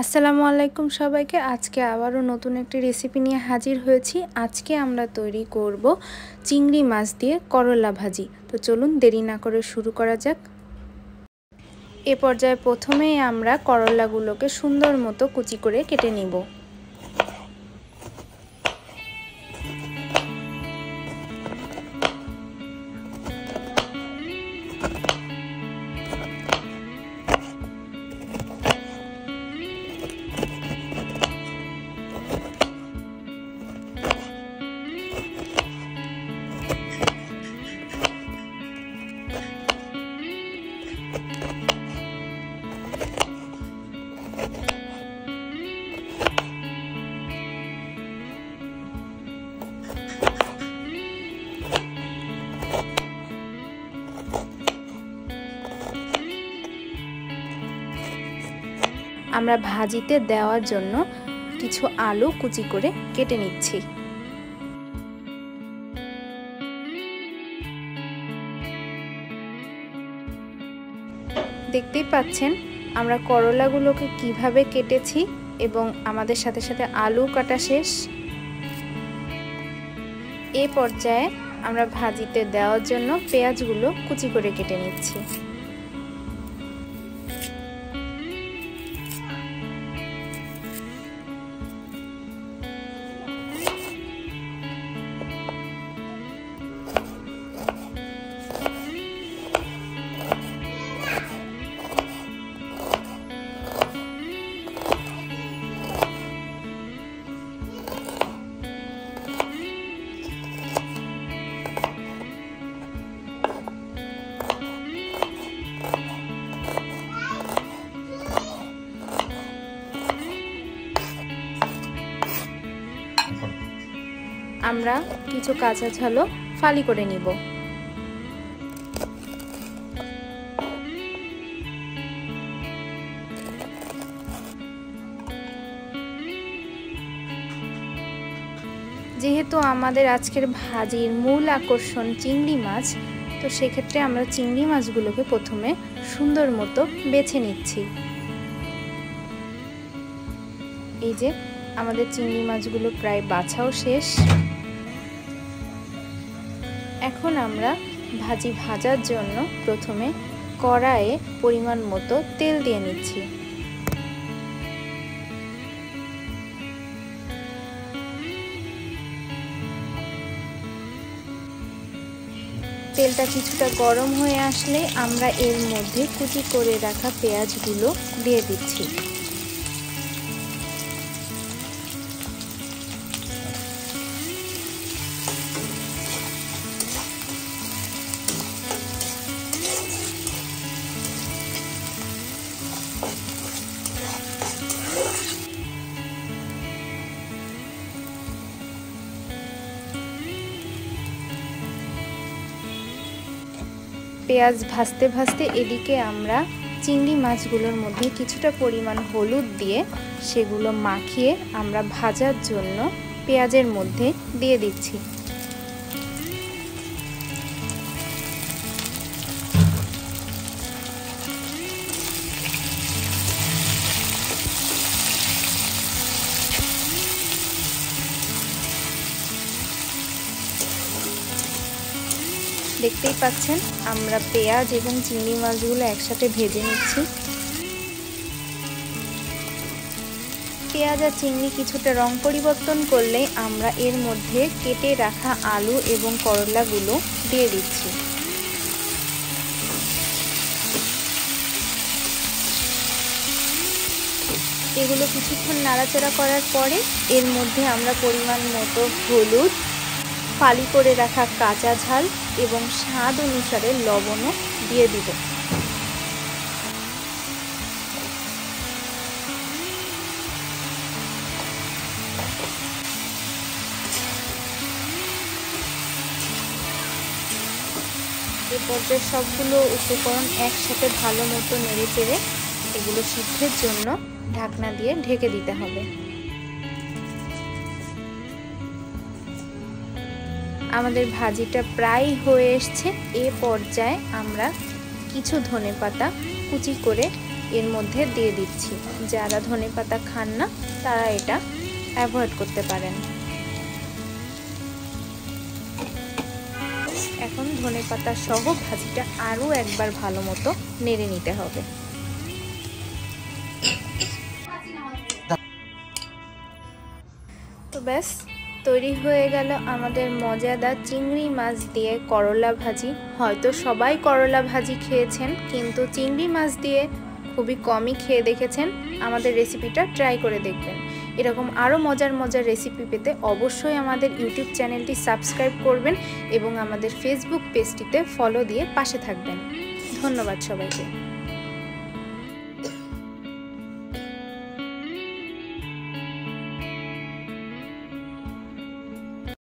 আসসালামু আলাইকুম সবাইকে। আজকে আবারও নতুন একটি রেসিপি নিয়ে হাজির হয়েছি। আজকে আমরা তৈরি করব চিংড়ি মাছ দিয়ে করলা ভাজি। তো চলুন দেরি না করে শুরু করা যাক। এ পর্যায়ে প্রথমেই আমরা করলাগুলোকে সুন্দর মতো কুচি করে কেটে নিব। আমরা ভাজিতে দেওয়ার জন্য কিছু আলু কুচি করে কেটে নিচ্ছি। দেখতেই পাচ্ছেন আমরা করলাগুলোকে কিভাবে কেটেছি এবং আমাদের সাথে সাথে আলু কাটা শেষ। এ পর্যায়ে আমরা ভাজিতে দেওয়ার জন্য পেঁয়াজগুলো কুচি করে কেটে নিচ্ছি। আমরা কিছু কাঁচা ঝালও ফালি করে নিব। যেহেতু আমাদের আজকের ভাজির মূল আকর্ষণ চিংড়ি মাছ, তো সেক্ষেত্রে আমরা চিংড়ি মাছগুলোকে প্রথমে সুন্দর মতো বেছে নিচ্ছি। এই যে আমাদের চিংড়ি মাছগুলো প্রায় বাছাও শেষ। এখন আমরা ভাজি ভাজার জন্য প্রথমে কড়াইয়ে পরিমাণ মতো তেল দিয়ে নিচ্ছি। তেলটা কিছুটা গরম হয়ে আসলে আমরা এর মধ্যে কুচি করে রাখা পেঁয়াজগুলো দিয়ে দিচ্ছি। পেঁয়াজ ভাজতে ভাজতে এদিকে আমরা চিংড়ি মাছগুলোর মধ্যে কিছুটা পরিমাণ হলুদ দিয়ে সেগুলো মাখিয়ে আমরা ভাজার জন্য পেঁয়াজের মধ্যে দিয়ে দিচ্ছি। দেখতেই পাচ্ছেন আমরা পেঁয়াজ এবং চিংড়ি মাছগুলো একসাথে ভেজে নিচ্ছি। পেঁয়াজ আর চিংড়ি কিছুটা রং পরিবর্তন করলে আমরা এর মধ্যে কেটে রাখা আলু এবং করলাগুলো দিয়ে দিচ্ছি। এগুলো কিছুক্ষণ নাড়াচাড়া করার পরে এর মধ্যে আমরা পরিমাণ মতো হলুদ, ফালি করে রাখা কাঁচা ঝাল এবং স্বাদ অনুসারে লবণও দিয়ে দিব। এ পর্যায়ে সবগুলো উপকরণ একসাথে ভালো মতো নেড়ে চেড়ে এগুলো সিদ্ধের জন্য ঢাকনা দিয়ে ঢেকে দিতে হবে। আমাদের ভাজিটা প্রায় হয়ে এসেছে। এ পর্যায়ে আমরা কিছু ধনেপাতা কুচি করে এর মধ্যে দিয়ে দিচ্ছি। যারা ধনেপাতা খান না তারা এটা অ্যাভয়েড করতে পারেন। এখন ধনেপাতা সহ ভাজিটা আরও একবার ভালো মতো নেড়ে নিতে হবে। তো ব্যাস তৈরি হয়ে গেল আমাদের মজাদার চিংড়ি মাছ দিয়ে করলা ভাজি। হয়তো সবাই করলা ভাজি খেয়েছেন, কিন্তু চিংড়ি মাছ দিয়ে খুবই কমই খেয়ে দেখেছেন। আমাদের রেসিপিটা ট্রাই করে দেখবেন। এরকম আরও মজার মজার রেসিপি পেতে অবশ্যই আমাদের ইউটিউব চ্যানেলটি সাবস্ক্রাইব করবেন এবং আমাদের ফেসবুক পেজটিতে ফলো দিয়ে পাশে থাকবেন। ধন্যবাদ সবাইকে।